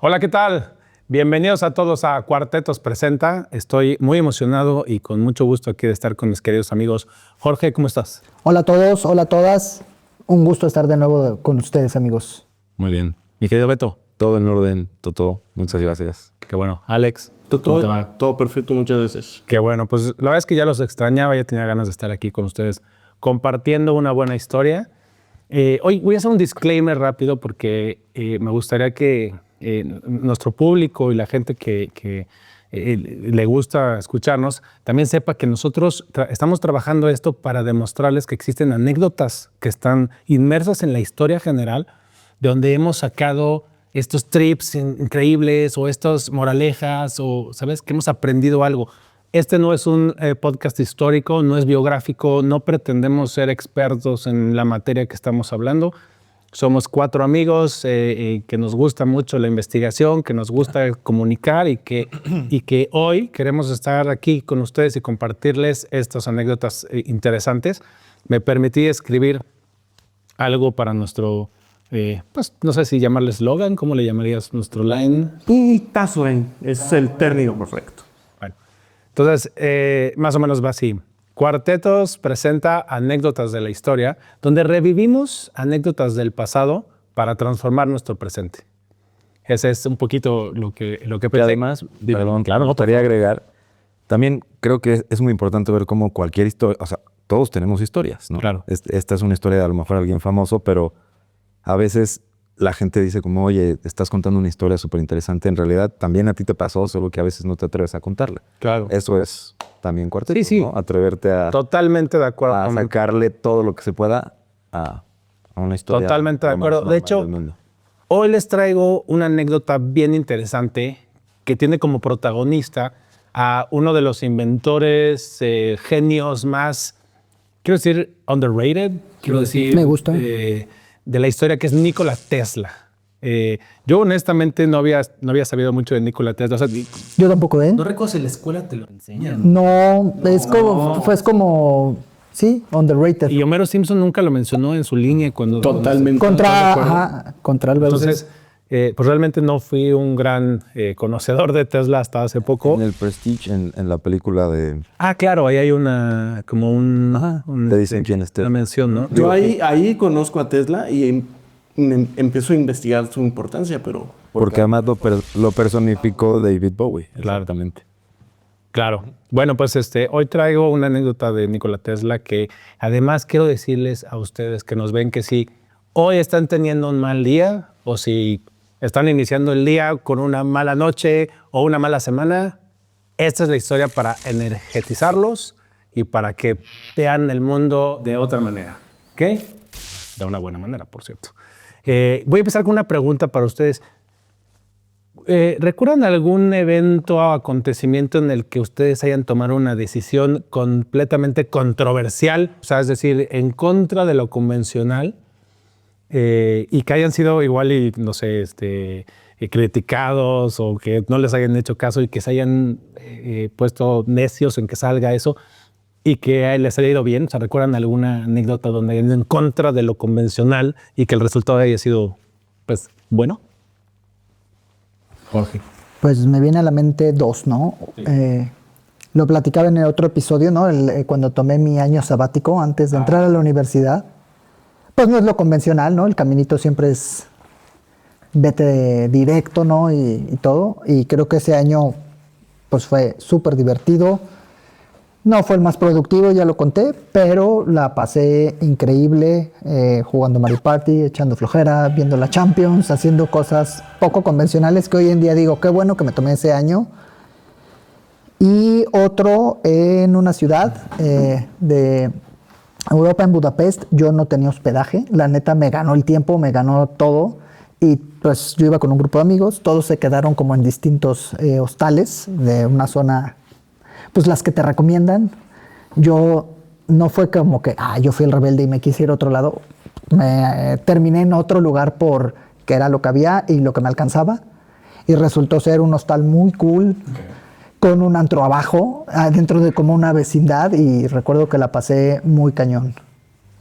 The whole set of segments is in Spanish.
Hola, ¿qué tal? Bienvenidos a todos a Cuartetos Presenta. Estoy muy emocionado y con mucho gusto aquí de estar con mis queridos amigos. Jorge, ¿cómo estás? Hola a todos, hola a todas. Un gusto estar de nuevo con ustedes, amigos. Muy bien. Mi querido Beto. Todo en orden, Toto. Muchas gracias. Qué bueno. Alex. ¿Cómo te va? Todo perfecto, muchas gracias. Qué bueno. Pues la verdad es que ya los extrañaba, ya tenía ganas de estar aquí con ustedes compartiendo una buena historia. Hoy voy a hacer un disclaimer rápido porque me gustaría que nuestro público y la gente que le gusta escucharnos también sepa que nosotros estamos trabajando esto para demostrarles que existen anécdotas que están inmersas en la historia general, de donde hemos sacado estos trips increíbles o estas moralejas o, ¿sabes?, que hemos aprendido algo. Este no es un podcast histórico, no es biográfico, no pretendemos ser expertos en la materia que estamos hablando. Somos 4 amigos que nos gusta mucho la investigación, que nos gusta comunicar y que hoy queremos estar aquí con ustedes y compartirles estas anécdotas interesantes. Me permití escribir algo para nuestro, pues no sé si llamarle eslogan, ¿cómo le llamarías nuestro line? Y Tazoen es el término correcto. Bueno, entonces más o menos va así. Cuartetos presenta anécdotas de la historia, donde revivimos anécdotas del pasado para transformar nuestro presente. Ese es un poquito lo que Y pensé. además, perdón, claro, me gustaría agregar, también creo que es muy importante ver cómo cualquier historia, o sea, todos tenemos historias, ¿no? Claro. Esta es una historia de a lo mejor alguien famoso, pero a veces la gente dice como, oye, estás contando una historia súper interesante. En realidad también a ti te pasó, solo que a veces no te atreves a contarla. Claro. Eso es también cuarteto, Sí. ¿no? Atreverte a Totalmente de acuerdo. a sacarle todo lo que se pueda a una historia. Totalmente de lo más acuerdo. De normal hecho, del mundo. hoy les traigo una anécdota bien interesante que tiene como protagonista a uno de los inventores, genios más, quiero decir, underrated, quiero decir, Me gusta. de la historia, que es Nikola Tesla. Yo honestamente no había sabido mucho de Nikola Tesla. O sea, Yo tampoco, ¿eh? no recuerdo si en la escuela te lo enseñan. No, es como, sí, underrated. Y Homero Simpson nunca lo mencionó en su línea cuando... Totalmente. Contra Albert. Entonces, pues realmente no fui un gran conocedor de Tesla hasta hace poco. En el Prestige, en la película de... Ah, claro, ahí hay una, como te dicen quién es Tesla. una mención, ¿no? Yo ahí conozco a Tesla y empiezo a investigar su importancia, pero... Porque además lo personificó David Bowie. Claro. Exactamente. Claro. Bueno, pues hoy traigo una anécdota de Nikola Tesla que además quiero decirles a ustedes que nos ven que si hoy están teniendo un mal día o si están iniciando el día con una mala noche o una mala semana, esta es la historia para energetizarlos y para que vean el mundo de otra manera. ¿Ok? De una buena manera, por cierto. Voy a empezar con una pregunta para ustedes. ¿Recuerdan algún evento o acontecimiento en el que ustedes hayan tomado una decisión completamente controversial? O sea, es decir, en contra de lo convencional y que hayan sido igual y, no sé, criticados o que no les hayan hecho caso y que se hayan puesto necios en que salga eso y que les haya ido bien. O sea, ¿recuerdan alguna anécdota donde hayan ido en contra de lo convencional y que el resultado haya sido, pues, bueno? Jorge. Pues me viene a la mente 2, ¿no? Lo platicaba en el otro episodio, ¿no? Cuando tomé mi año sabático antes de entrar a la universidad. Pues no es lo convencional, ¿no? El caminito siempre es vete directo, ¿no? Y todo. Y creo que ese año pues fue súper divertido. No fue el más productivo, ya lo conté, pero la pasé increíble jugando Mario Party, echando flojera, viendo la Champions, haciendo cosas poco convencionales que hoy en día digo, qué bueno que me tomé ese año. Y otro en una ciudad de Europa, en Budapest, yo no tenía hospedaje. La neta me ganó el tiempo, me ganó todo. Y pues yo iba con un grupo de amigos, todos se quedaron como en distintos hostales de una zona, pues las que te recomiendan. Yo no fue como que, yo fui el rebelde y me quise ir a otro lado. Me terminé en otro lugar porque era lo que había y lo que me alcanzaba. Y resultó ser un hostal muy cool, con un antro abajo, dentro de como una vecindad. Y recuerdo que la pasé muy cañón.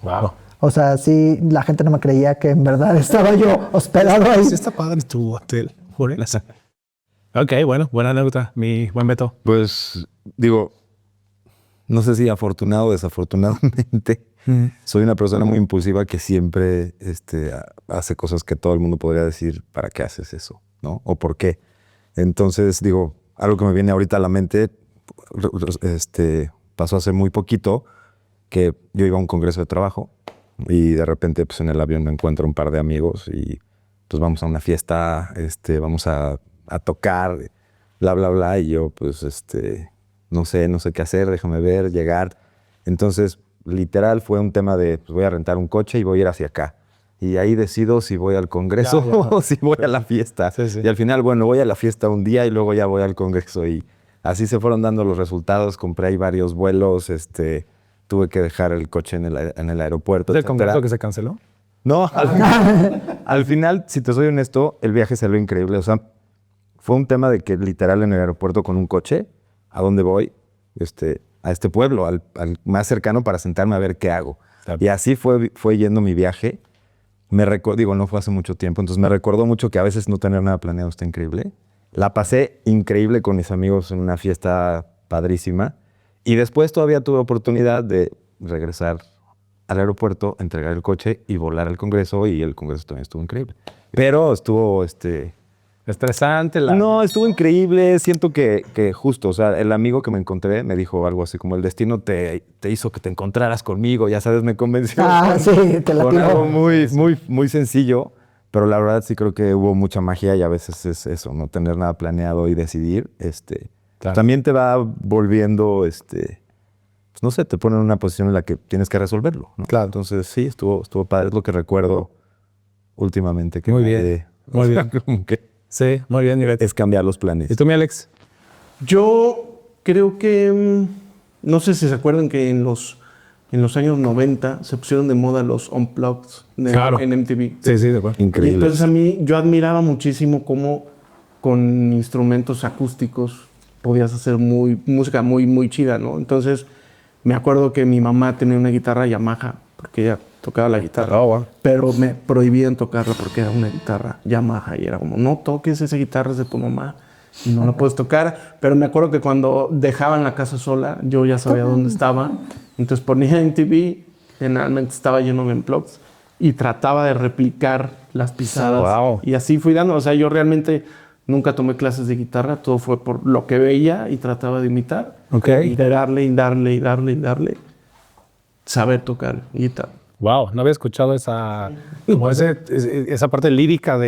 Wow. O sea, sí, la gente no me creía que en verdad estaba yo hospedado ahí. Sí está padre tu hotel. jure. Ok, bueno, buena anécdota, mi buen Beto. Pues digo, no sé si afortunado o desafortunadamente, soy una persona muy impulsiva que siempre hace cosas que todo el mundo podría decir, ¿para qué haces eso? ¿No? ¿O por qué? Entonces, digo, algo que me viene ahorita a la mente, pasó hace muy poquito, que yo iba a un congreso de trabajo y de repente pues en el avión me encuentro un par de amigos y pues vamos a una fiesta, vamos a tocar, bla, bla, bla, y yo pues no sé qué hacer, déjame ver, llegar. Entonces, literal fue un tema de pues voy a rentar un coche y voy a ir hacia acá. Y ahí decido si voy al congreso o si voy a la fiesta. Sí, sí. Y al final, bueno, voy a la fiesta un día y luego ya voy al congreso. Y así se fueron dando los resultados. Compré ahí varios vuelos, tuve que dejar el coche en el aeropuerto, ¿Es el etcétera. congreso que se canceló? No, al final, si te soy honesto, el viaje salió increíble. O sea, fue un tema de que literal en el aeropuerto con un coche, ¿a dónde voy? A este pueblo, al más cercano para sentarme a ver qué hago. Claro. Y así fue yendo mi viaje. Digo, no fue hace mucho tiempo, entonces me recordó mucho que a veces no tener nada planeado está increíble. La pasé increíble con mis amigos en una fiesta padrísima. Y después todavía tuve oportunidad de regresar al aeropuerto, entregar el coche y volar al congreso. Y el congreso también estuvo increíble. Pero estuvo, Estresante. No, estuvo increíble. Siento que justo, o sea, el amigo que me encontré me dijo algo así como el destino te hizo que te encontraras conmigo. Ya sabes, me convenció. Sí, te la Con algo tiró. muy sencillo. Pero la verdad sí creo que hubo mucha magia y a veces es eso, no tener nada planeado y decidir. Claro. También te va volviendo, pues no sé, te pone en una posición en la que tienes que resolverlo, ¿no? Claro. Entonces sí, estuvo padre. Es lo que recuerdo últimamente. Que Muy me bien, de- muy bien. como que Sí, muy bien, mi Beto. es cambiar los planes. ¿Y tú, mi Alex? Yo creo que, no sé si se acuerdan que en los años 90 se pusieron de moda los unplugged Claro. en MTV. Sí, de acuerdo. Y Increíble. entonces yo admiraba muchísimo cómo con instrumentos acústicos podías hacer música muy, muy chida, ¿no? Entonces me acuerdo que mi mamá tenía una guitarra Yamaha, porque ella tocaba la guitarra, Oh, wow. pero me prohibían tocarla porque era una guitarra Yamaha y era como, no toques esa guitarra, es de tu mamá y no la puedes tocar. Pero me acuerdo que cuando dejaban la casa sola, yo ya sabía dónde estaba, entonces ponía en TV, generalmente estaba lleno de unplugged y trataba de replicar las pisadas. Wow. Y así fui dando, o sea, yo realmente nunca tomé clases de guitarra, todo fue por lo que veía y trataba de imitar. Ok. Y de darle, saber tocar guitarra. Wow, no había escuchado esa parte lírica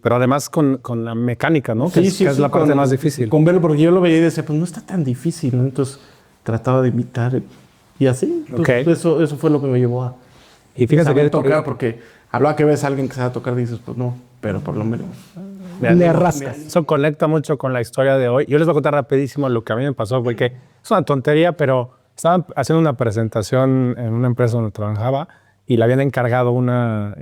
pero además con la mecánica, ¿no? Que es la parte más difícil. Con verlo, porque yo lo veía y decía, pues no está tan difícil, ¿no? Entonces trataba de imitar y así. Entonces, eso fue lo que me llevó a Y fíjate saber que tocar, porque hablaba que ves a alguien que sabe tocar y dices, pues no, pero por lo menos. Le rascas. Eso conecta mucho con la historia de hoy. Yo les voy a contar rapidísimo lo que a mí me pasó, porque es una tontería, pero estaban haciendo una presentación en una empresa donde trabajaba y le habían encargado una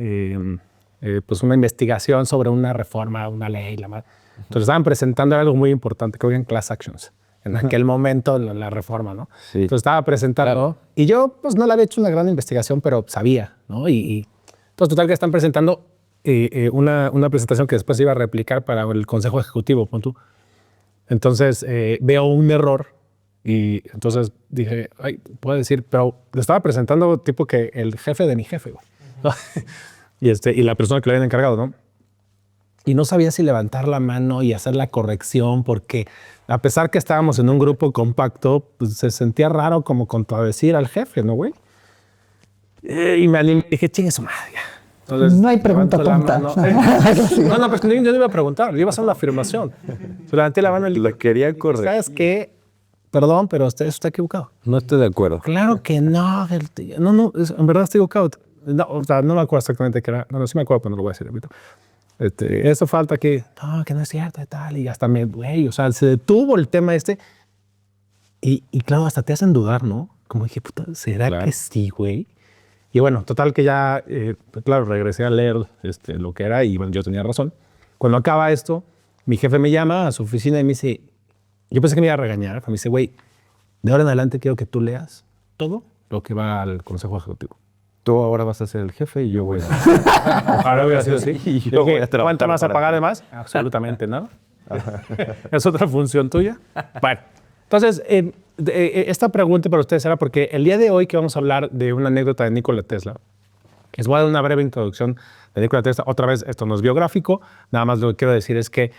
investigación sobre una reforma, una ley. Entonces estaban presentando algo muy importante, creo que en Class Actions, en aquel momento la reforma, ¿no? Sí. Entonces estaba presentando y yo pues no le había hecho una gran investigación, pero sabía, ¿no? Y entonces total que están presentando una presentación que después se iba a replicar para el Consejo Ejecutivo, pon tú. Entonces veo un error y entonces dije, ay, puedo decir, pero le estaba presentando tipo que el jefe de mi jefe, güey. y la persona que le habían encargado, ¿no? Y no sabía si levantar la mano y hacer la corrección porque a pesar que estábamos en un grupo compacto, pues se sentía raro como contradecir al jefe, ¿no, güey? Y me animé y dije, chingue su madre. Ya. Entonces, No hay pregunta levanto la tonta. mano. No, pues yo no iba a preguntar, yo iba a hacer una afirmación. Entonces, levanté la mano y le La quería corregir. ¿sabes qué? Perdón, pero usted está equivocado. No estoy de acuerdo. Claro que no. No, en verdad estoy equivocado. No, o sea, no me acuerdo exactamente qué era. No, sí me acuerdo, pero no lo voy a decir ahorita. Eso falta que no es cierto y tal. Y hasta güey, o sea, se detuvo el tema y claro, hasta te hacen dudar, ¿no? Como dije, puta, ¿será Claro. que sí, güey? Y bueno, total que ya, claro, regresé a leer lo que era y bueno, yo tenía razón. Cuando acaba esto, mi jefe me llama a su oficina y me dice, yo pensé que me iba a regañar, pero me dice, güey, de ahora en adelante quiero que tú leas todo lo que va al Consejo Ejecutivo. tú ahora vas a ser el jefe y yo voy a... Ojalá hubiera sido así. Y Dije, yo voy a trabajar ¿cuánto vas a para pagar ti. de más? Absolutamente nada. Es otra función tuya. Bueno, entonces, esta pregunta para ustedes era porque el día de hoy que vamos a hablar de una anécdota de Nikola Tesla, les voy a dar una breve introducción de Nikola Tesla. Otra vez, esto no es biográfico, nada más lo que quiero decir es que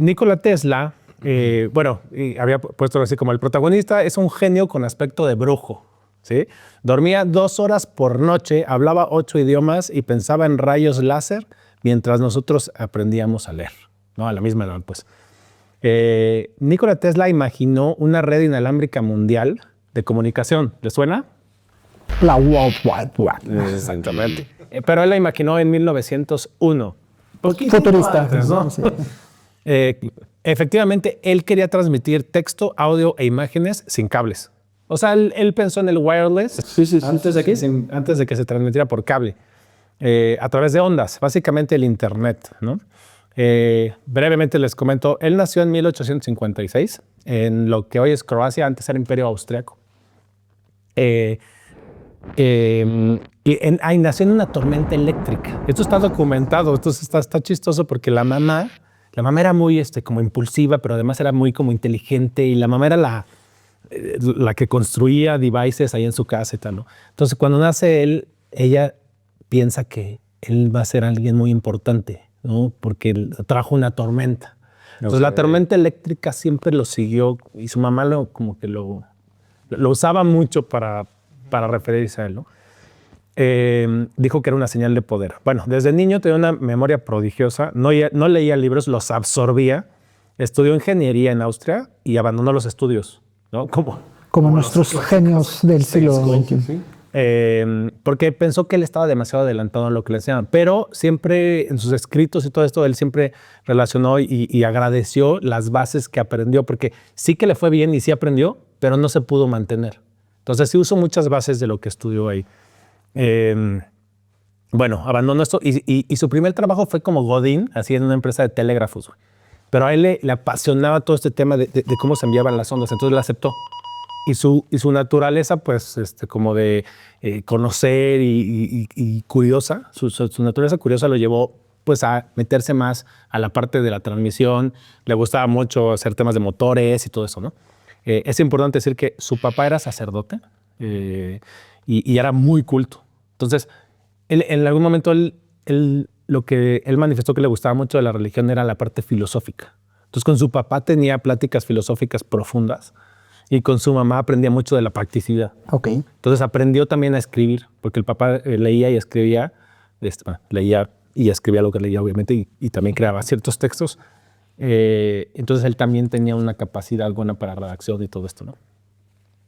Nikola Tesla, había puesto así como el protagonista, es un genio con aspecto de brujo, ¿sí? Dormía 2 horas por noche, hablaba 8 idiomas y pensaba en rayos láser mientras nosotros aprendíamos a leer, ¿no? A la misma edad, pues. Nikola Tesla imaginó una red inalámbrica mundial de comunicación. ¿Le suena? La World Wide Web. Exactamente. Pero él la imaginó en 1901. Poquito Futurista. antes, ¿no? Sí. Efectivamente, él quería transmitir texto, audio e imágenes sin cables. O sea, él pensó en el wireless antes de que se transmitiera por cable, a través de ondas, básicamente el internet, ¿no? Brevemente les comento, él nació en 1856 en lo que hoy es Croacia, antes era Imperio Austriaco. Nació en una tormenta eléctrica. Esto está documentado, entonces está chistoso porque la mamá era muy como impulsiva, pero además era muy como inteligente y la mamá era la que construía devices ahí en su casa y tal, ¿no? Entonces cuando nace él, ella piensa que él va a ser alguien muy importante, ¿no? Porque él trajo una tormenta. Entonces la tormenta eléctrica siempre lo siguió y su mamá lo usaba mucho para referirse a él, ¿no? Dijo que era una señal de poder. Bueno, desde niño tenía una memoria prodigiosa, no leía libros, los absorbía, estudió ingeniería en Austria y abandonó los estudios, ¿no? Como nuestros genios del siglo XXI. Porque pensó que él estaba demasiado adelantado en lo que le enseñaban, pero siempre en sus escritos y todo esto, él siempre relacionó y agradeció las bases que aprendió, porque sí que le fue bien y sí aprendió, pero no se pudo mantener. Entonces sí usó muchas bases de lo que estudió ahí. Abandonó esto y su primer trabajo fue como godín, así en una empresa de telégrafos. Pero a él le apasionaba todo este tema de cómo se enviaban las ondas, entonces la aceptó. Y su naturaleza, pues, como de conocer y curiosa, su naturaleza curiosa lo llevó pues a meterse más a la parte de la transmisión. Le gustaba mucho hacer temas de motores y todo eso, ¿no? Es importante decir que su papá era sacerdote y era muy culto. Entonces, en algún momento lo que él manifestó que le gustaba mucho de la religión era la parte filosófica. Entonces, con su papá tenía pláticas filosóficas profundas y con su mamá aprendía mucho de la practicidad. Okay. Entonces, aprendió también a escribir, porque el papá leía y escribía, leía y escribía lo que leía, obviamente, y también creaba ciertos textos. Entonces, él también tenía una capacidad buena para redacción y todo esto, ¿no?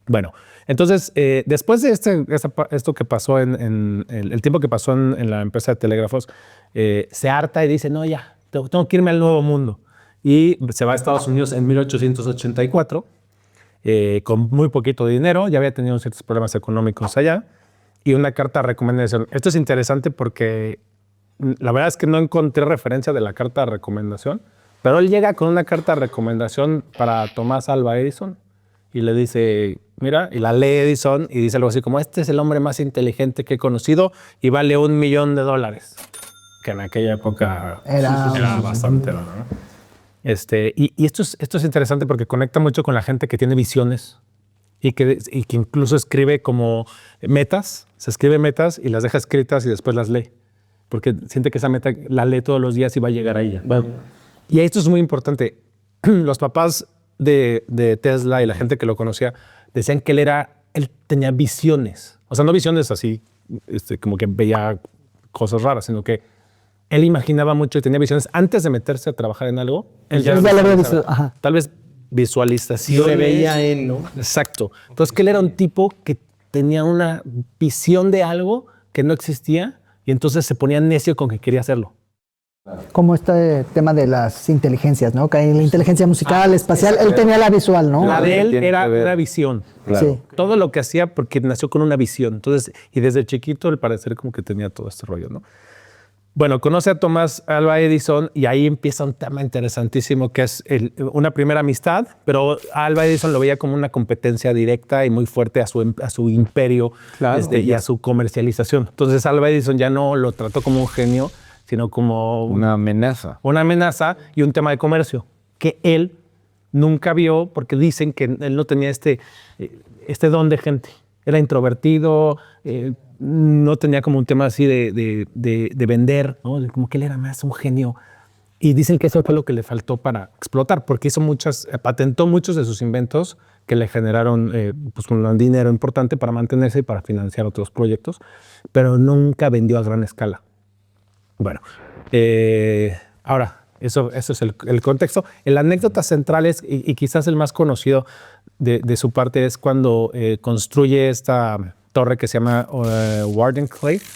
Bueno, entonces, después de esto que pasó el tiempo que pasó en la empresa de telégrafos, se harta y dice, no, ya, tengo que irme al Nuevo Mundo. Y se va a Estados Unidos en 1884, con muy poquito dinero, ya había tenido ciertos problemas económicos allá, y una carta de recomendación. Esto es interesante porque la verdad es que no encontré referencia de la carta de recomendación, pero él llega con una carta de recomendación para Tomás Alva Edison y le dice, mira, y la lee Edison y dice algo así como, este es el hombre más inteligente que he conocido y vale $1 millón, que en aquella época era bastante, ¿no? Y esto es interesante porque conecta mucho con la gente que tiene visiones y que incluso escribe como metas, se escribe metas y las deja escritas y después las lee, porque siente que esa meta la lee todos los días y va a llegar a ella. Bueno, y esto es muy importante. Los papás de Tesla y la gente que lo conocía decían que él tenía visiones, o sea, no visiones así, como que veía cosas raras, sino que él imaginaba mucho y tenía visiones antes de meterse a trabajar en algo. Él ya lo había visto. Tal vez visualización. Se veía él, ¿no? Exacto. Entonces, que él era un tipo que tenía una visión de algo que no existía y entonces se ponía necio con que quería hacerlo. Como este tema de las inteligencias, ¿no? Que hay la inteligencia musical, espacial, él tenía la visual, ¿no? La de él era visión. Claro. Sí. Todo lo que hacía porque nació con una visión. Entonces, y desde chiquito, al parecer, como que tenía todo este rollo, ¿no? Bueno, conoce a Thomas Alva Edison y ahí empieza un tema interesantísimo que es una primera amistad, pero Alva Edison lo veía como una competencia directa y muy fuerte a su imperio y a su comercialización. Entonces Alva Edison ya no lo trató como un genio, sino como Una amenaza. una amenaza y un tema de comercio que él nunca vio porque dicen que él no tenía este don de gente. Era introvertido, no tenía como un tema así de vender, ¿no? Como que él era más un genio. Y dicen que eso fue lo que le faltó para explotar, porque patentó muchos de sus inventos que le generaron pues un dinero importante para mantenerse y para financiar otros proyectos, pero nunca vendió a gran escala. Bueno, ahora, eso es el contexto. La anécdota central es, y quizás el más conocido de su parte, es cuando construye esta torre que se llama Wardenclyffe.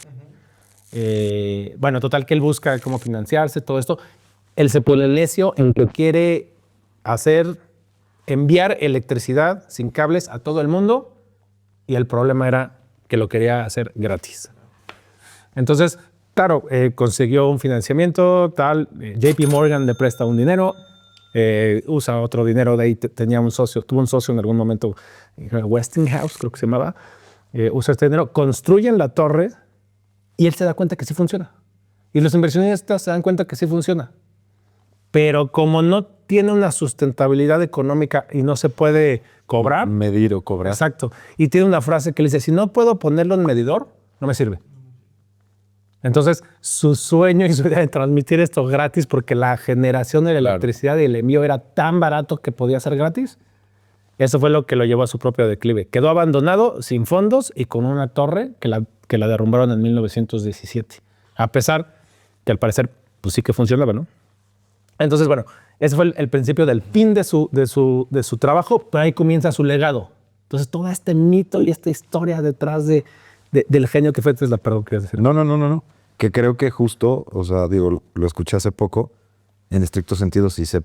Bueno, total que él busca cómo financiarse, todo esto. Él se pone necio en que quiere enviar electricidad sin cables a todo el mundo, y el problema era que lo quería hacer gratis. Entonces, claro, consiguió un financiamiento, JP Morgan le presta un dinero, usa otro dinero de ahí, tuvo un socio en algún momento, Westinghouse creo que se llamaba, usa este dinero, construyen la torre y él se da cuenta que sí funciona. Y los inversionistas se dan cuenta que sí funciona. Pero como no tiene una sustentabilidad económica y no se puede cobrar. Medir o cobrar. Exacto. Y tiene una frase que le dice, si no puedo ponerlo en medidor, no me sirve. Entonces, su sueño y su idea de transmitir esto gratis, porque la generación de la electricidad y el envío era tan barato que podía ser gratis, eso fue lo que lo llevó a su propio declive. Quedó abandonado, sin fondos y con una torre que la derrumbaron en 1917. A pesar que al parecer, pues sí que funcionaba, ¿no? Entonces, bueno, ese fue el principio del fin de su trabajo, pero ahí comienza su legado. Entonces, todo este mito y esta historia detrás del genio que fue Tesla, perdón, querías decir. No. Que creo que justo, o sea, digo, lo escuché hace poco, en estricto sentido sí se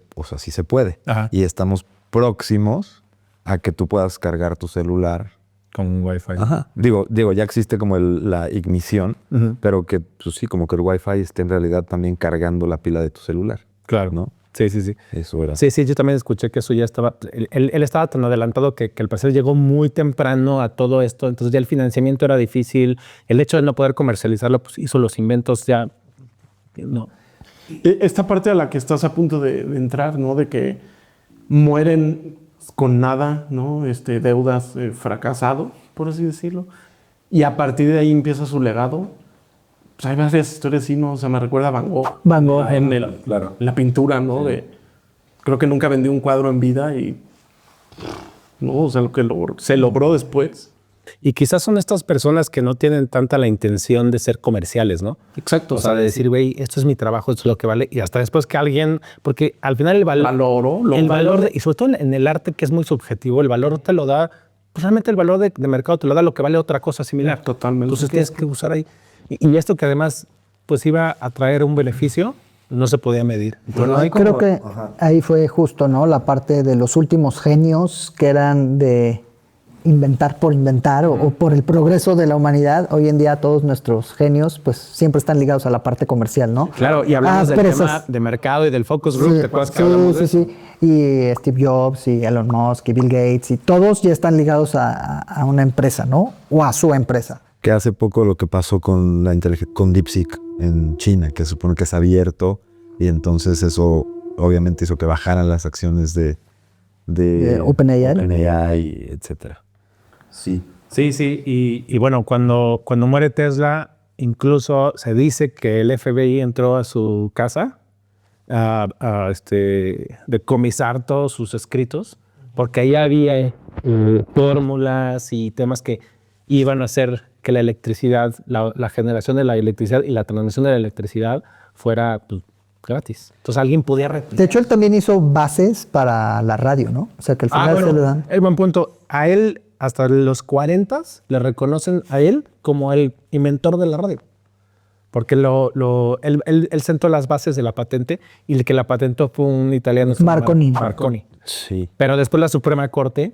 puede. Ajá. Y estamos próximos a que tú puedas cargar tu celular. Con un Wi-Fi. Ajá. Digo, ya existe como la ignición, pero que pues sí, como que el Wi-Fi esté en realidad también cargando la pila de tu celular. Claro. ¿No? Sí. Eso era. Sí, yo también escuché que eso ya estaba. Él estaba tan adelantado que al parecer llegó muy temprano a todo esto. Entonces ya el financiamiento era difícil. El hecho de no poder comercializarlo, pues hizo los inventos ya. No. Esta parte a la que estás a punto de entrar, ¿no? De que mueren con nada, ¿no? Deudas, fracasados, por así decirlo. Y a partir de ahí empieza su legado. Pues hay varias historias así, ¿no? O sea, me recuerda a Van Gogh. Van Gogh. En la pintura, ¿no? Sí. Creo que nunca vendió un cuadro en vida y... No, o sea, lo que se logró después. Y quizás son estas personas que no tienen tanta la intención de ser comerciales, ¿no? Exacto. O sea, de decir, güey, esto es mi trabajo, esto es lo que vale. Y hasta después que alguien... Porque al final el valor... y sobre todo en el arte, que es muy subjetivo, el valor te lo da... Pues realmente el valor de mercado te lo da lo que vale otra cosa similar. Totalmente. Entonces tienes que usar ahí. Y esto que además pues iba a traer un beneficio, no se podía medir. Bueno, creo que ahí fue justo, ¿no? La parte de los últimos genios que eran de inventar por inventar o por el progreso de la humanidad. Hoy en día todos nuestros genios pues siempre están ligados a la parte comercial, ¿no? Claro, y hablamos del tema de mercado y del focus group. ¿Te acuerdas que hablamos de eso? Sí. Y Steve Jobs y Elon Musk y Bill Gates y todos ya están ligados a una empresa, ¿no? O a su empresa. Que hace poco lo que pasó con con DeepSeek en China, que se supone que es abierto y entonces eso obviamente hizo que bajaran las acciones de OpenAI, etcétera. Sí. Y bueno, cuando muere Tesla, incluso se dice que el FBI entró a su casa a decomisar todos sus escritos, porque ahí había fórmulas y temas que iban a hacer que la electricidad, la generación de la electricidad y la transmisión de la electricidad fuera pues, gratis. Entonces alguien podía replicar. De hecho, él también hizo bases para la radio, ¿no? O sea, que al final se le dan. Es buen punto. A él, hasta los 40, le reconocen a él como el inventor de la radio. Porque él sentó las bases de la patente y el que la patentó fue un italiano. Marconi. Sí. Pero después la Suprema Corte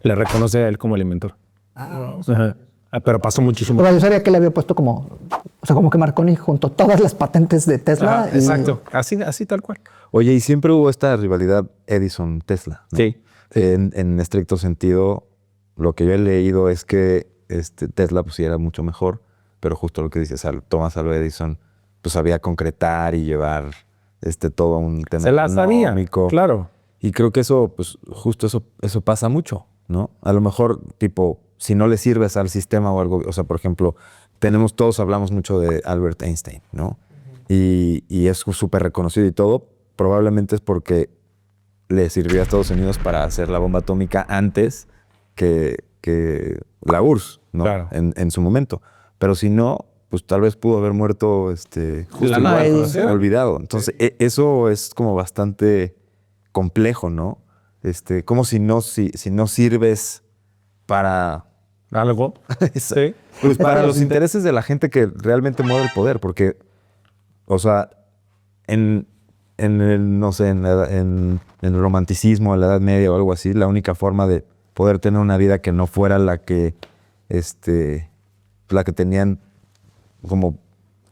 le reconoce a él como el inventor. Pero pasó muchísimo. Pero yo sabía que le había puesto como O sea, como que Marconi juntó todas las patentes de Tesla. Ajá, exacto, así tal cual. Oye, y siempre hubo esta rivalidad Edison-Tesla, ¿no? Sí. En estricto sentido, lo que yo he leído es que Tesla pues sí era mucho mejor, pero justo lo que dices, Thomas Alva Edison pues sabía concretar y llevar todo a un tema Se la sabía, económico. claro. Y creo que eso, pues justo eso pasa mucho, ¿no? A lo mejor, tipo, si no le sirves al sistema o algo, o sea, por ejemplo, todos hablamos mucho de Albert Einstein, ¿no? Y es súper reconocido y todo, probablemente es porque le sirvió a Estados Unidos para hacer la bomba atómica antes que la URSS, ¿no? Claro. En su momento. Pero si no, pues tal vez pudo haber muerto justo nada, igual, olvidado. Entonces, eso es como bastante complejo, ¿no? Como si no sirves para Algo. Sí. pues para los intereses de la gente que realmente mueve el poder, porque, o sea, en no sé, en el romanticismo, en la Edad Media o algo así, la única forma de poder tener una vida que no fuera la que tenían como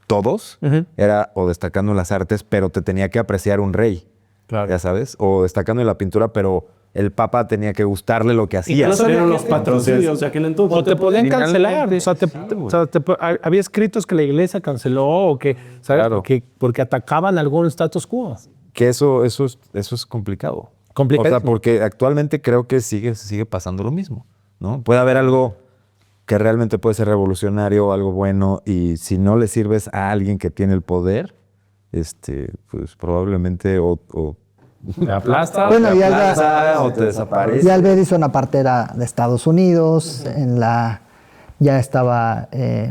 todos, era o destacando en las artes, pero te tenía que apreciar un rey, Claro. ya sabes, o destacando en la pintura, pero el papa tenía que gustarle lo que hacía. no sabía Eran que- los patrocinios de aquel entonces. O te podían cancelar. Finalmente. O sea, había escritos que la iglesia canceló o que, ¿sabes? Claro. Porque atacaban algún status quo. Que eso es complicado. Complicadísimo. O sea, porque actualmente creo que sigue pasando lo mismo, ¿no? Puede haber algo que realmente puede ser revolucionario, algo bueno, y si no le sirves a alguien que tiene el poder, pues probablemente o Te aplasta. Bueno, te y aplaza o te desaparece. Ya Alva Edison aparte era de Estados Unidos, ya estaba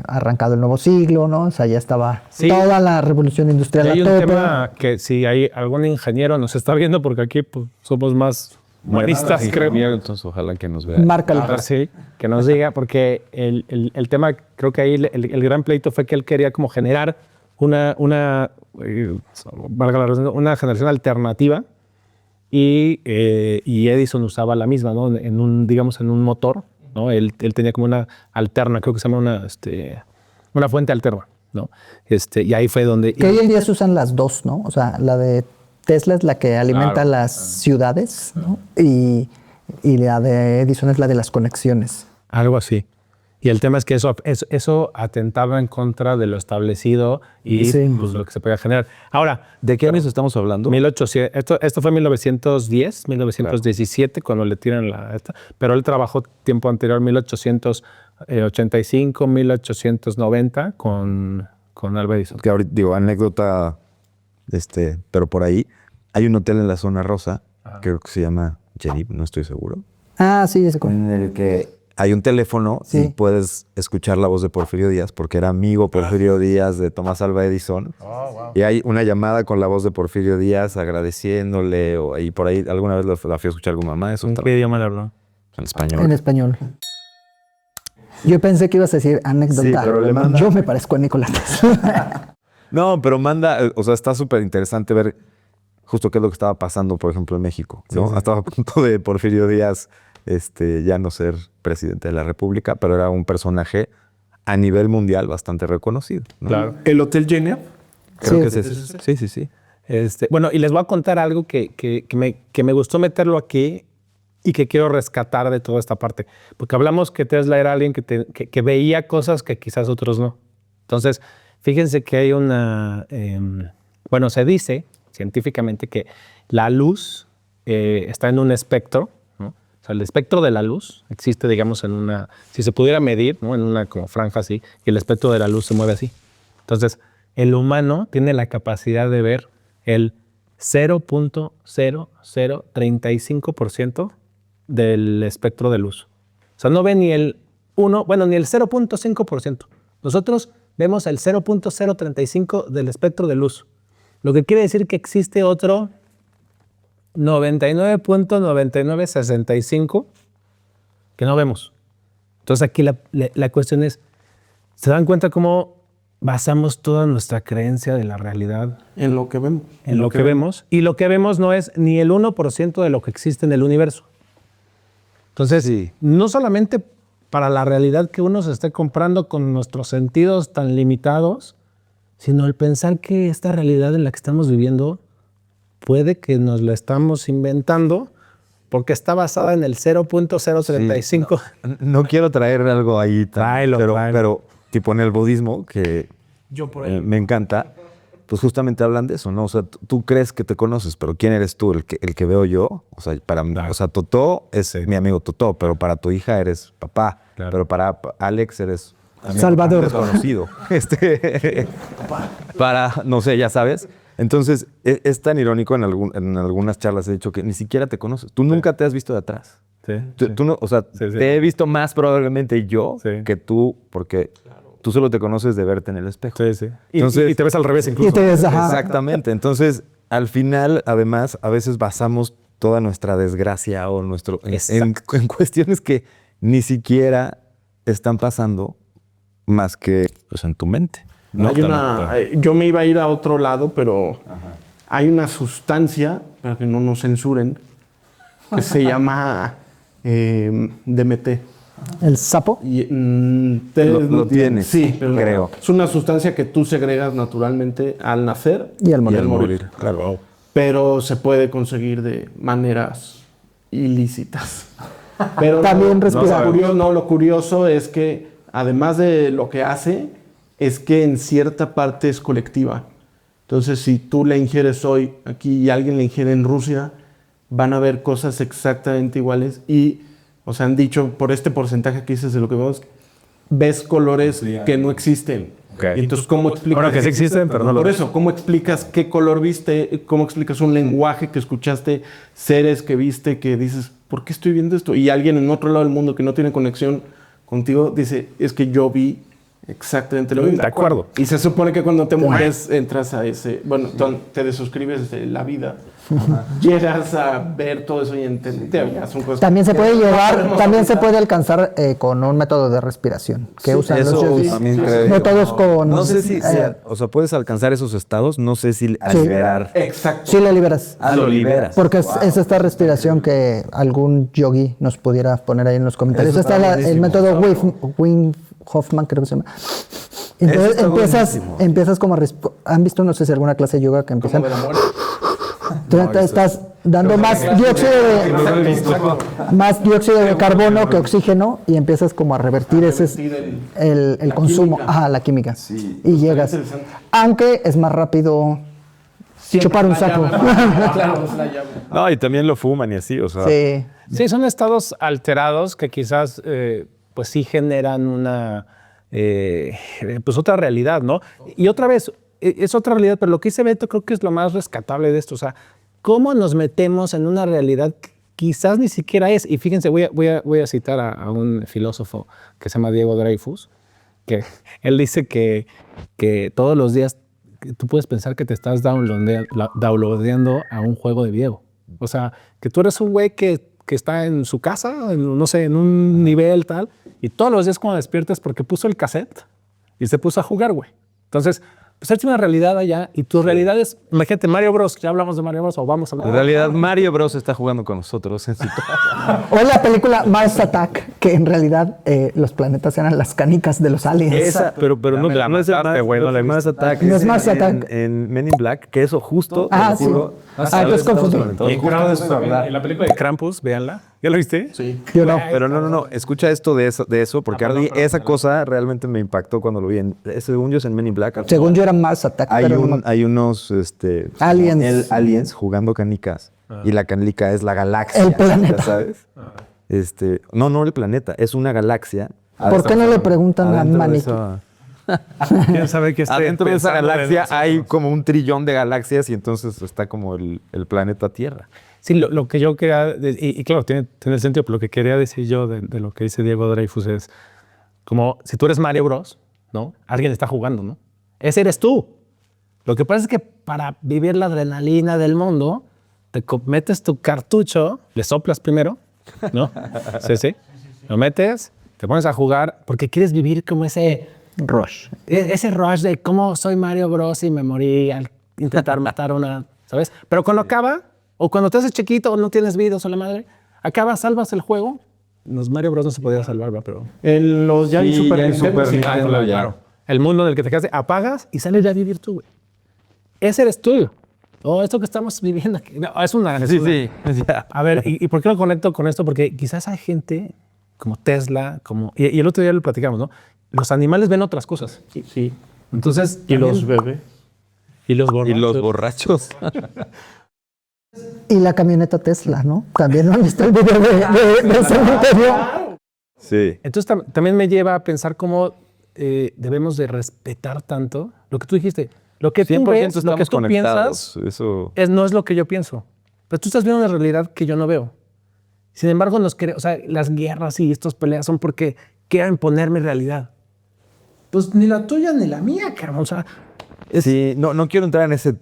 arrancado el nuevo siglo, ¿no? O sea, ya estaba Sí. toda la revolución industrial Y hay a un tope. tema que si hay algún ingeniero nos está viendo, porque aquí pues, somos más humanistas, creo. Entonces ojalá que nos vea. Márcalo. A ver, sí, que nos diga, porque el tema, creo que ahí el gran pleito fue que él quería como generar valga la redundancia, una generación alternativa y Edison usaba la misma, ¿no? Digamos, en un motor, ¿no? Él tenía como una alterna, creo que se llama una fuente alterna, ¿no? Y ahí fue donde... Que hoy en día se usan las dos, ¿no? O sea, la de Tesla es la que alimenta las ciudades, ¿no? Y la de Edison es la de las conexiones. Algo así. Y el tema es que eso atentaba en contra de lo establecido y Sí. pues, lo que se podía generar. Ahora, ¿De qué años estamos hablando? 1800, esto fue en 1910, 1917, cuando le tiran pero él trabajó tiempo anterior, 1885, 1890, con Alva Edison. Que ahorita digo, anécdota, pero por ahí hay un hotel en la zona rosa, creo que se llama Genib, no estoy seguro, Ah, sí, ese en el que hay un teléfono y Sí. puedes escuchar la voz de Porfirio Díaz, porque era amigo Porfirio Díaz de Tomás Alva Edison. Y hay una llamada con la voz de Porfirio Díaz agradeciéndole, y por ahí alguna vez la fui a escuchar con mamá, eso ¿Qué idioma le habló? en español. en español. Yo pensé que ibas a decir anécdota. Sí, pero le manda- Yo me parezco a Nicolás. No, pero o sea, está súper interesante ver justo qué es lo que estaba pasando, por ejemplo, en México, ¿no? Estaba a punto de Porfirio Díaz ya no ser presidente de la República, pero era un personaje a nivel mundial bastante reconocido, ¿no? Claro. El Hotel Genève. Creo Sí. que es ese. Sí. Bueno, y les voy a contar algo que me gustó meterlo aquí y que quiero rescatar de toda esta parte. Porque hablamos que Tesla era alguien que veía cosas que quizás otros no. Entonces, fíjense que hay bueno, se dice científicamente que la luz está en un espectro, ¿no? O sea, el espectro de la luz existe, digamos, si se pudiera medir, ¿no? En una como franja así, y el espectro de la luz se mueve así. Entonces, el humano tiene la capacidad de ver el 0.0035% del espectro de luz. O sea, no ve ni el 0.5%. Nosotros vemos el 0.035 del espectro de luz. Lo que quiere decir que existe otro 99.9965 que no vemos. Entonces aquí la cuestión es, ¿se dan cuenta cómo basamos toda nuestra creencia de la realidad En lo que vemos. en lo que vemos? Y lo que vemos no es ni el 1% de lo que existe en el universo. Entonces, Sí. no solamente para la realidad que uno se esté comprando con nuestros sentidos tan limitados, sino el pensar que esta realidad en la que estamos viviendo puede que nos la estamos inventando porque está basada en el 0.035. No quiero traer algo ahí, Tráelo. pero tipo en el budismo, que Yo por ahí. me encanta, pues justamente hablan de eso, ¿no? O sea, tú crees que te conoces, pero ¿quién eres tú? El que veo yo. O sea, Totó es mi amigo Totó, pero para tu hija eres papá. Claro. Pero para Alex eres Salvador. desconocido. No sé, ya sabes. Entonces, es tan irónico en algunas charlas he dicho que ni siquiera te conoces. Tú nunca te has visto de atrás. Sí, Tú no, o sea, Sí. te he visto más probablemente yo Sí. que tú, porque tú solo te conoces de verte en el espejo. Sí. Entonces- Y te ves al revés incluso. Y te ves, ajá. Exactamente. Entonces, al final, además, a veces basamos toda nuestra desgracia o en cuestiones que ni siquiera están pasando más que pues, en tu mente. ¿no? Yo me iba a ir a otro lado, pero hay una sustancia, para que no nos censuren, que se llama DMT. El sapo. Y, Lo tienes, sí, pero creo. es una sustancia que tú segregas naturalmente al nacer Y al morir. Claro. pero se puede conseguir de maneras ilícitas. Pero También respirar. lo curioso es que además de lo que hace, es que en cierta parte es colectiva. Entonces, si tú la ingieres hoy aquí y alguien la ingiere en Rusia, van a ver cosas exactamente iguales y, o sea, han dicho, por este porcentaje que dices de lo que vemos, ves colores que no existen. Ok. Y entonces, ¿cómo explicas? Ahora que sí existen, pero no lo Por ves. eso, ¿cómo explicas qué color viste? ¿Cómo explicas un lenguaje que escuchaste? Seres que viste que dices, ¿por qué estoy viendo esto? Y alguien en otro lado del mundo que no tiene conexión contigo dice, es que yo vi exactamente lo mismo. De acuerdo. Y se supone que cuando te mueres entras a ese, bueno, te desuscribes de la vida, llegas a ver todo eso y entender. Son cosas También se que puede no llevar, podemos también se ahorita. puede alcanzar con un método de respiración que usan los Eso yogis. también creo. No todos con. No sé si, o sea, puedes alcanzar esos estados, no sé si a Sí. liberar. Exacto. Sí, lo liberas. Lo liberas. Porque es esta respiración que algún yogi nos pudiera poner ahí en los comentarios. Eso está Está el buenísimo. método Wim Hoffman, creo que se llama. Entonces está empiezas como ¿han visto, no sé si alguna clase de yoga que empiezan? Como de la muerte. Tú estás dando más dióxido de carbono que oxígeno y empiezas como a revertir el consumo, química. la química. Y llegas. interesante. Aunque es más rápido chupar un La sapo. llama. Claro, es la llama. No, y también lo fuman y así, o sea. Sí. Sí, son estados alterados que quizás pues sí generan una pues otra realidad, ¿no? Y otra vez, es otra realidad, pero lo que dice Beto creo que es lo más rescatable de esto. O sea, cómo nos metemos en una realidad que quizás ni siquiera es. Y fíjense, voy a citar a un filósofo que se llama Diego Dreyfus, que él dice que todos los días tú puedes pensar que te estás downloadeando a un juego de video. O sea, que tú eres un güey que está en su casa, no sé, en un nivel tal, y todos los días cuando despiertas porque puso el cassette y se puso a jugar, güey. Entonces, pues es una realidad allá y tu realidad es, imagínate, Mario Bros, ya hablamos de Mario Bros o vamos a hablar. En realidad, Mario Bros está jugando con nosotros en su O la película Mars Attack, que en realidad los planetas eran las canicas de los aliens. Esa, pero no, no es el mataste, güey, no la he Mars visto. Attack. No es Mars Attack. En Men in Black, que eso justo. Ah, te lo sí. juro, Entonces confundí. Y en la película de Krampus, véanla. ¿Ya lo viste? Sí. Yo no. Pero no. Escucha esto de eso porque a mí esa cosa realmente me impactó cuando lo vi. Según yo es en Men in Black. Según yo era Mars Attack, pero no me- Hay unos Aliens. aliens jugando canicas y la canica es la galaxia. El planeta. ¿Sabes? No el planeta, es una galaxia. ¿Por qué no le preguntan a Adentro de Manny? esa- ¿Quién sabe qué está Adentro de esa pensando galaxia de hay como 1 trillón de galaxias y entonces está como el planeta Tierra. Sí, lo que yo quería, y claro, tiene sentido, pero lo que quería decir yo de lo que dice Diego Dreyfus es como si tú eres Mario Bros, ¿no? Alguien está jugando, ¿no? Ese eres tú. Lo que pasa es que para vivir la adrenalina del mundo, metes tu cartucho, le soplas primero, ¿no? Sí. Lo metes, te pones a jugar porque quieres vivir como ese Rush. de cómo soy Mario Bros y me morí al intentar matar una, ¿sabes? Pero cuando acaba, o cuando te haces chiquito o no tienes vida o la madre, acaba, salvas el juego los Mario Bros no se podía salvar, ¿verdad? Pero En los ya Sí, hay Super ya hay Nintendo, Super sí. Nintendo. claro, ya. claro. El mundo en el que te quedas, apagas y sales ya a vivir tú, güey. Ese eres tú. O esto que estamos viviendo aquí. No, es una... Sí, sí. Ya. A ver, ¿y por qué lo conecto con esto? Porque quizás hay gente como Tesla, y el otro día lo platicamos, ¿no? Los animales ven otras cosas. Sí. Entonces, Y los también- bebés. y los Y los borrachos. Y la camioneta Tesla, ¿no? También no han visto el video de cementerio. Sí. Entonces también me lleva a pensar cómo debemos de respetar tanto lo que tú dijiste. Lo que tú 100% ves, lo que estamos tú piensas, conectados. Eso. no es lo que yo pienso. Pero tú estás viendo una realidad que yo no veo. Sin embargo, o sea, las guerras y estas peleas son porque quieren imponer mi realidad. Pues ni la tuya ni la mía, cabrón. O sea, Sí, no quiero entrar en ese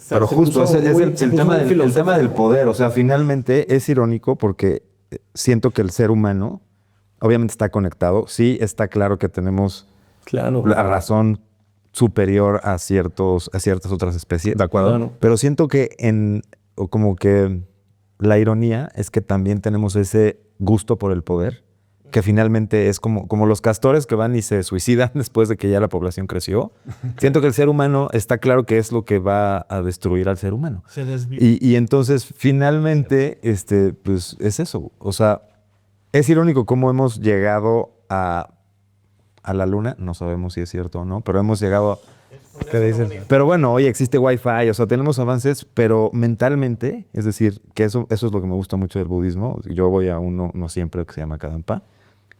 pero se justo puso ese es muy- el se puso tema muy del filosófico. tema del poder. O sea, finalmente es irónico porque siento que el ser humano obviamente está conectado. Sí, está claro que tenemos Claro. la razón superior a ciertas otras especies. De acuerdo. Claro. Pero siento que como que la ironía es que también tenemos ese gusto por el poder, que finalmente es como los castores que van y se suicidan después de que ya la población creció. Siento que el ser humano está claro que es lo que va a destruir al ser humano. Se desvió. Y entonces finalmente, pues es eso. O sea, es irónico cómo hemos llegado a la luna. No sabemos si es cierto o no, pero hemos llegado. ¿Qué dicen? Pero bueno, hoy existe Wi-Fi, o sea, tenemos avances, pero mentalmente, es decir, que eso es lo que me gusta mucho del budismo. Yo voy a uno, no siempre, que se llama Kadampa,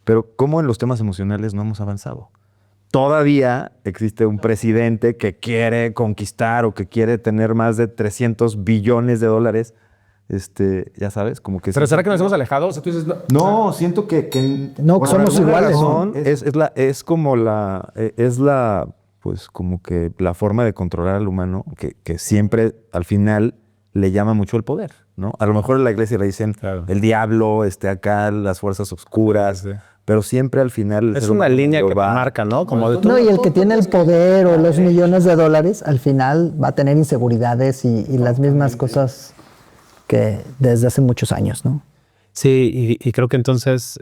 pero cómo en los temas emocionales no hemos avanzado. Todavía existe un presidente que quiere conquistar o que quiere tener más de 300 billones de dólares. Ya sabes, como que... ¿pero será que nos hemos alejado? O sea, tú dices, no. No, siento que No, que por somos alguna iguales, razón, pues como que la forma de controlar al humano que siempre al final le llama mucho el poder, ¿no? A lo mejor en la iglesia le dicen Claro. el diablo, acá las fuerzas oscuras, Sí. pero siempre al final el Es ser una humano línea que va- marca, ¿no? Como de No, y el que tiene el poder o los millones de dólares, al final va a tener inseguridades y las mismas cosas que desde hace muchos años, ¿no? Sí, y creo que entonces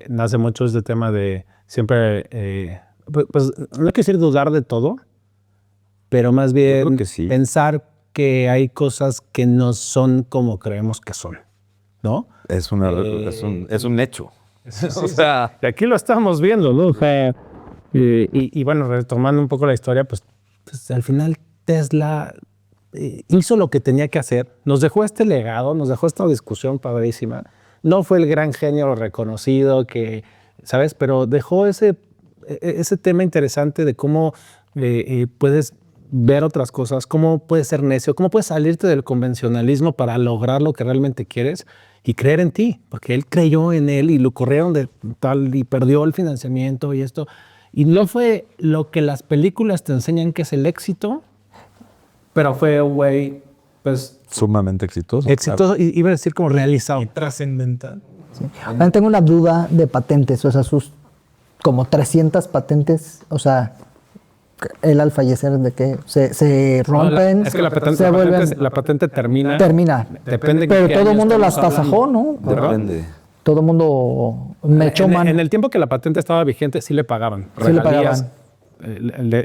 nace mucho este tema de siempre, pues no hay que decir dudar de todo, pero más bien creo que sí. pensar que hay cosas que no son como creemos que son, ¿no? es un hecho. O sea, Y aquí lo estamos viendo, ¿no? O sea, y bueno, retomando un poco la historia, pues al final Tesla hizo lo que tenía que hacer, nos dejó este legado, nos dejó esta discusión padrísima. No fue el gran genio reconocido que, ¿sabes? Pero dejó ese tema interesante de cómo puedes ver otras cosas, cómo puedes ser necio, cómo puedes salirte del convencionalismo para lograr lo que realmente quieres y creer en ti, porque él creyó en él y lo corrieron de tal y perdió el financiamiento y esto. Y no fue lo que las películas te enseñan que es el éxito, pero fue un güey, pues, sumamente exitoso. exitoso, y iba a decir como realizado. Trascendental. Ahora tengo una duda de patentes, o sea, sus como 300 patentes, o sea, él al fallecer de que se rompen, Es que la patente, se vuelven, la patente termina. termina. Depende de Pero qué todo el año mundo las estamos tasajó, hablando. ¿no? Depende. Todo el mundo me echó mano. En el tiempo que la patente estaba vigente, sí le pagaban. Sí le regalías,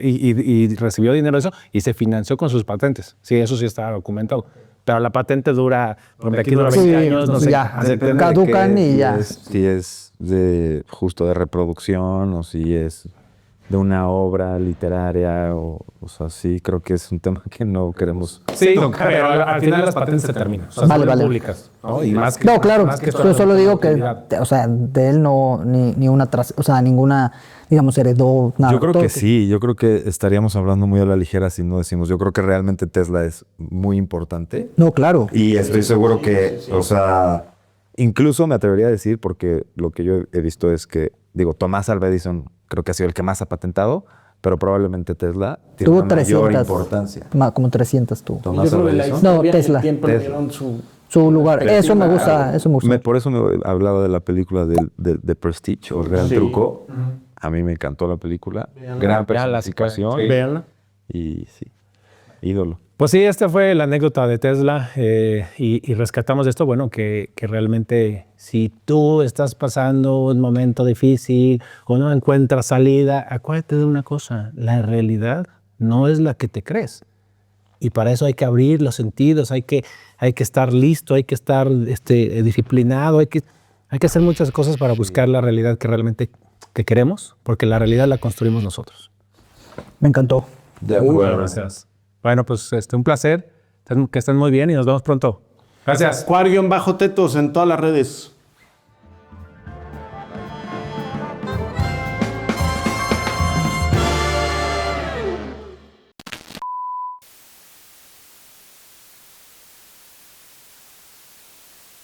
y recibió dinero de eso y se financió con sus patentes. Sí, eso sí está documentado. Pero la patente dura, por ejemplo, aquí dura 20 Sí, años, no sé. ya. Depende de Caducan qué, y ya. Si es de justo de reproducción o si es de una obra literaria o sea, sí, creo que es un tema que no queremos. Sí, pero al final las patentes se terminan. O sea, Vale, son vale. públicas. ¿No? Y más que, No, claro, más que yo solo digo que, utilidad. o sea, de él no, ni una, o sea, ninguna, digamos, heredó nada. Yo creo Todo que sí, yo creo que estaríamos hablando muy a la ligera si no decimos. Yo creo que realmente Tesla es muy importante. No, claro. Y estoy seguro que, o sea, incluso me atrevería a decir, porque lo que yo he visto es que, digo, Thomas Alva Edison creo que ha sido el que más ha patentado, pero probablemente Tesla tiene Tuvo una mayor 300. importancia. Como 300 tuvo. Thomas Alva Edison. No, Tesla. Siempre Tesla. dieron su... Su lugar. Eso me gusta, eso me gusta. Por eso me hablaba de la película de Prestige o El Gran Sí. Truco. A mí me encantó la película. Gran personificación. Véanla. Y sí, ídolo. Pues sí, esta fue la anécdota de Tesla y rescatamos esto, bueno, que realmente si tú estás pasando un momento difícil o no encuentras salida, acuérdate de una cosa, la realidad no es la que te crees. Y para eso hay que abrir los sentidos, hay que estar listo, hay que estar disciplinado, hay que hacer muchas cosas para buscar la realidad que realmente que queremos, porque la realidad la construimos nosotros. Me encantó. Bueno, gracias. Bueno, pues un placer, que estén muy bien y nos vemos pronto. Gracias. Acuario-tetos en todas las redes.